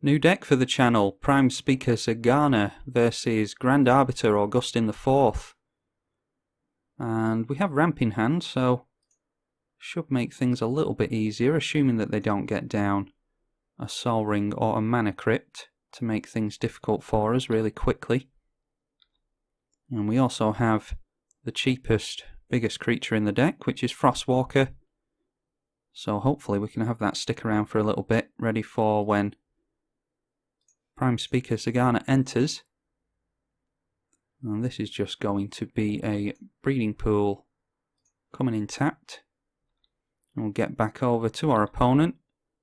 New deck for the channel, Prime Speaker Zegana versus Grand Arbiter Augustin the 4th. And we have ramp in hand, so should make things a little bit easier, assuming that they don't get down a Soul Ring or a Mana Crypt to make things difficult for us really quickly. And we also have the cheapest, biggest creature in the deck, which is Frostwalker. So hopefully we can have that stick around for a little bit, ready for when Prime Speaker Zegana enters. And this is just going to be a breeding pool coming in tapped. And we'll get back over to our opponent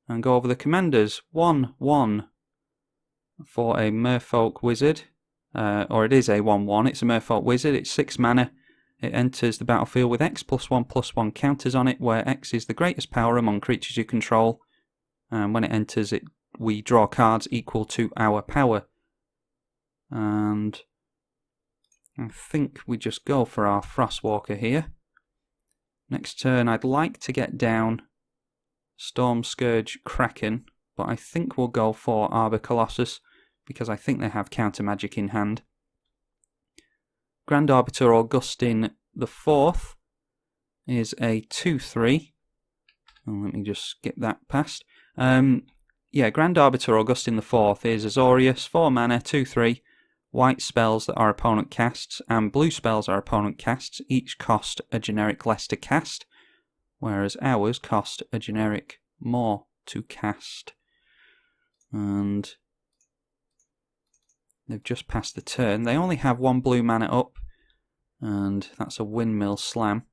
and go over the commanders. 1/1 for a Merfolk Wizard. Or it is a 1/1. It's a Merfolk Wizard. It's 6 mana. It enters the battlefield with X+1/+1 counters on it, where X is the greatest power among creatures you control. And when it enters, we draw cards equal to our power. And I think we just go for our Frostwalker here. Next turn I'd like to get down Storm Scourge Kraken, but I think we'll go for Arbor Colossus because I think they have counter magic in hand. Grand Arbiter Augustin the 4th is a 2/3. Let me just skip that past. Yeah, Grand Arbiter Augustin the 4th is Azorius, 4 mana, 2/3, white spells that our opponent casts, and blue spells our opponent casts, each cost a generic less to cast, whereas ours cost a generic more to cast. And they've just passed the turn. They only have 1 blue mana up, and that's a Windmill Slam.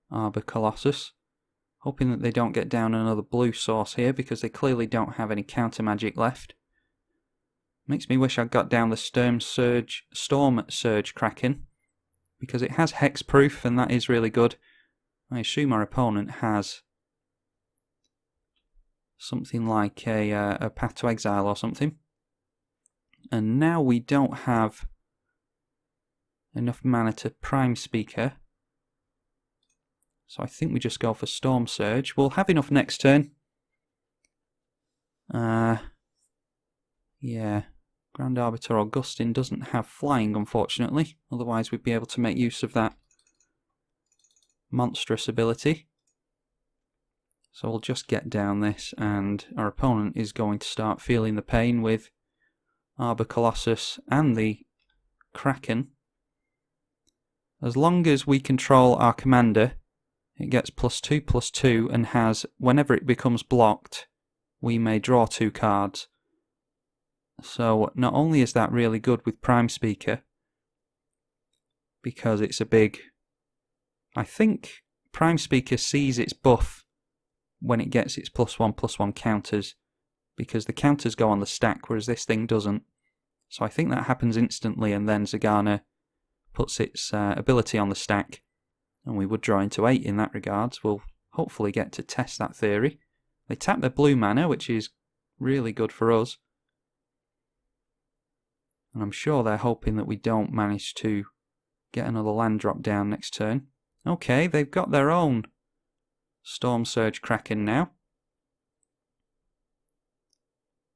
Arbor Colossus. Hoping that they don't get down another blue source here, because they clearly don't have any counter magic left. Makes me wish I'd got down the Storm Surge Kraken, because it has hexproof, and that is really good. I assume our opponent has something like a Path to Exile or something. And now we don't have enough mana to Prime Speaker. So I think we just go for Storm Surge. We'll have enough next turn. Yeah, Grand Arbiter Augustin doesn't have flying, unfortunately. Otherwise we'd be able to make use of that monstrous ability. So we'll just get down this, and our opponent is going to start feeling the pain with Arbor Colossus and the Kraken. As long as we control our commander, it gets +2/+2 and has, whenever it becomes blocked, we may draw 2 cards. So not only is that really good with Prime Speaker, because it's a big... I think Prime Speaker sees its buff when it gets its +1/+1 counters, because the counters go on the stack, whereas this thing doesn't. So I think that happens instantly, and then Zegana puts its ability on the stack. And we would draw into 8 in that regards. We'll hopefully get to test that theory. They tap their blue mana, which is really good for us. And I'm sure they're hoping that we don't manage to get another land drop down next turn. Okay, they've got their own Storm Surge Kraken now.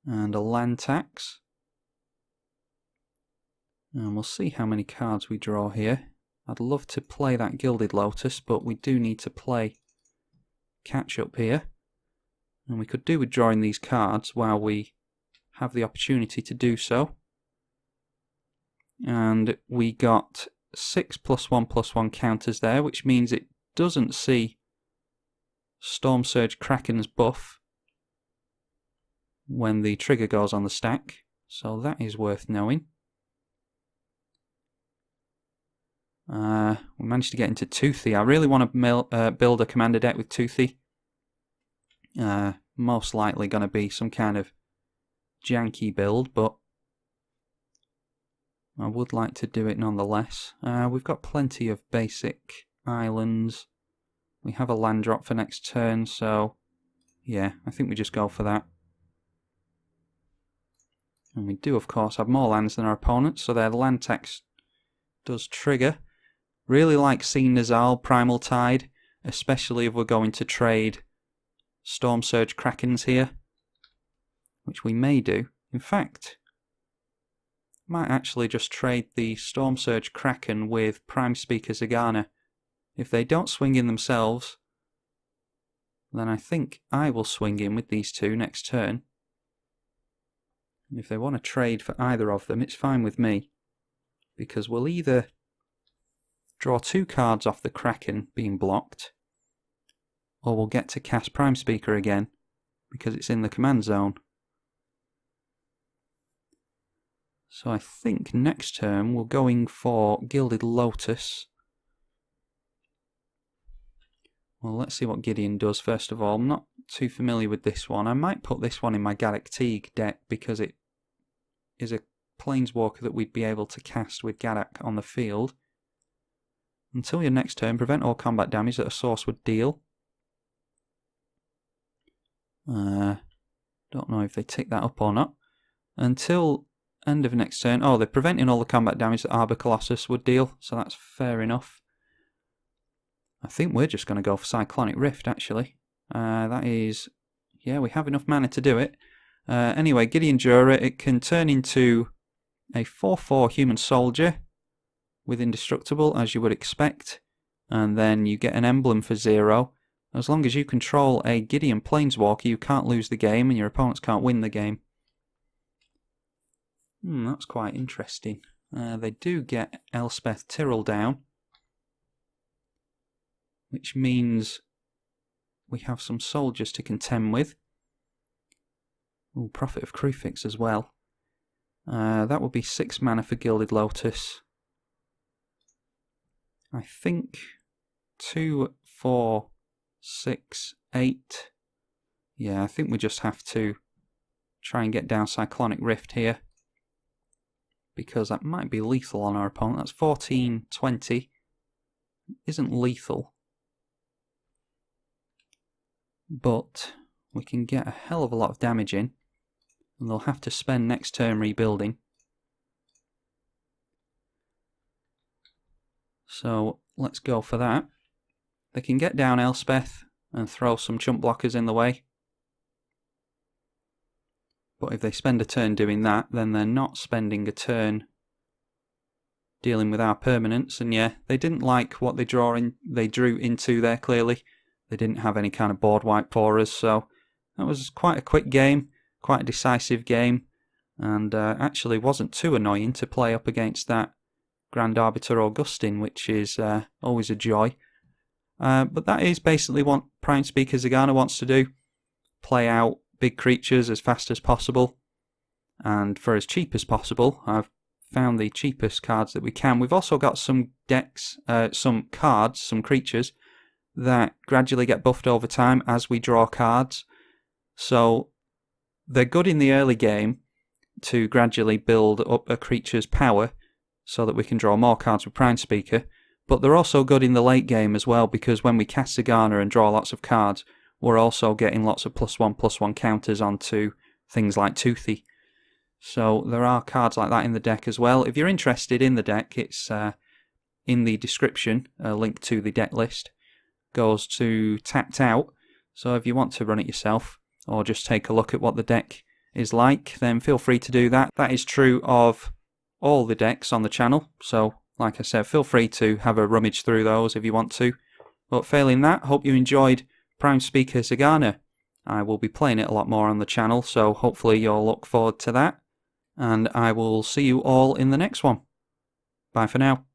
And a land tax. And we'll see how many cards we draw here. I'd love to play that Gilded Lotus, but we do need to play catch up here. And we could do with drawing these cards while we have the opportunity to do so. And we got 6 +1/+1 counters there, which means it doesn't see Storm Surge Kraken's buff when the trigger goes on the stack. So that is worth knowing. We managed to get into Toothy. I really want to build a commander deck with Toothy. Most likely going to be some kind of janky build, but I would like to do it nonetheless. We've got plenty of basic islands. We have a land drop for next turn, so yeah, I think we just go for that. And we do, of course, have more lands than our opponents, so their land tax does trigger. Really like seeing Nazal Primal Tide, especially if we're going to trade Storm Surge Krakens here. which we may do. In fact, might actually just trade the Storm Surge Kraken with Prime Speaker Zegana. If they don't swing in themselves, then I think I will swing in with these two next turn. And if they want to trade for either of them, it's fine with me, because we'll either draw 2 cards off the Kraken being blocked, or we'll get to cast Prime Speaker again, because it's in the command zone. So I think next turn we're going for Gilded Lotus. Well, let's see what Gideon does first of all. I'm not too familiar with this one. I might put this one in my Gaddock deck because it is a Planeswalker that we'd be able to cast with Gaddock on the field. Until your next turn, prevent all combat damage that a source would deal. Don't know if they tick that up or not. Until end of next turn. Oh, they're preventing all the combat damage that Arbor Colossus would deal, so that's fair enough. I think we're just going to go for Cyclonic Rift, actually. That is... yeah, we have enough mana to do it. Anyway, Gideon Jura, it can turn into a 4/4 human soldier with Indestructible, as you would expect. And then you get an emblem for 0. As long as you control a Gideon Planeswalker, you can't lose the game, and your opponents can't win the game. That's quite interesting. They do get Elspeth Tyrrell down, which means we have some soldiers to contend with. Ooh, Prophet of Kruphix as well. That would be 6 mana for Gilded Lotus. I think 2, 4, 6, 8. Yeah, I think we just have to try and get down Cyclonic Rift here, because that might be lethal on our opponent. That's 14, 20. Isn't lethal, but we can get a hell of a lot of damage in, and they'll have to spend next turn rebuilding. So let's go for that. They can get down Elspeth and throw some chump blockers in the way. But if they spend a turn doing that, then they're not spending a turn dealing with our permanents. And yeah, they didn't like what they drew into there, clearly. They didn't have any kind of board wipe for us, so that was quite a quick game, quite a decisive game, and actually wasn't too annoying to play up against that Grand Arbiter Augustin, which is always a joy. But that is basically what Prime Speaker Zegana wants to do. Play out big creatures as fast as possible, and for as cheap as possible. I've found the cheapest cards that we can. We've also got some decks, some cards, some creatures that gradually get buffed over time as we draw cards. So they're good in the early game to gradually build up a creature's power so that we can draw more cards with Prime Speaker, but they're also good in the late game as well, because when we cast Zegana and draw lots of cards, we're also getting lots of +1/+1 counters onto things like Toothy. So there are cards like that in the deck as well. If you're interested in the deck, it's in the description, a link to the deck list. Goes to Tapped Out, so if you want to run it yourself, or just take a look at what the deck is like, then feel free to do that. That is true of all the decks on the channel, so like I said, feel free to have a rummage through those if you want to. But failing that, hope you enjoyed Prime Speaker Zegana. I will be playing it a lot more on the channel, so hopefully you'll look forward to that. And I will see you all in the next one. Bye for now.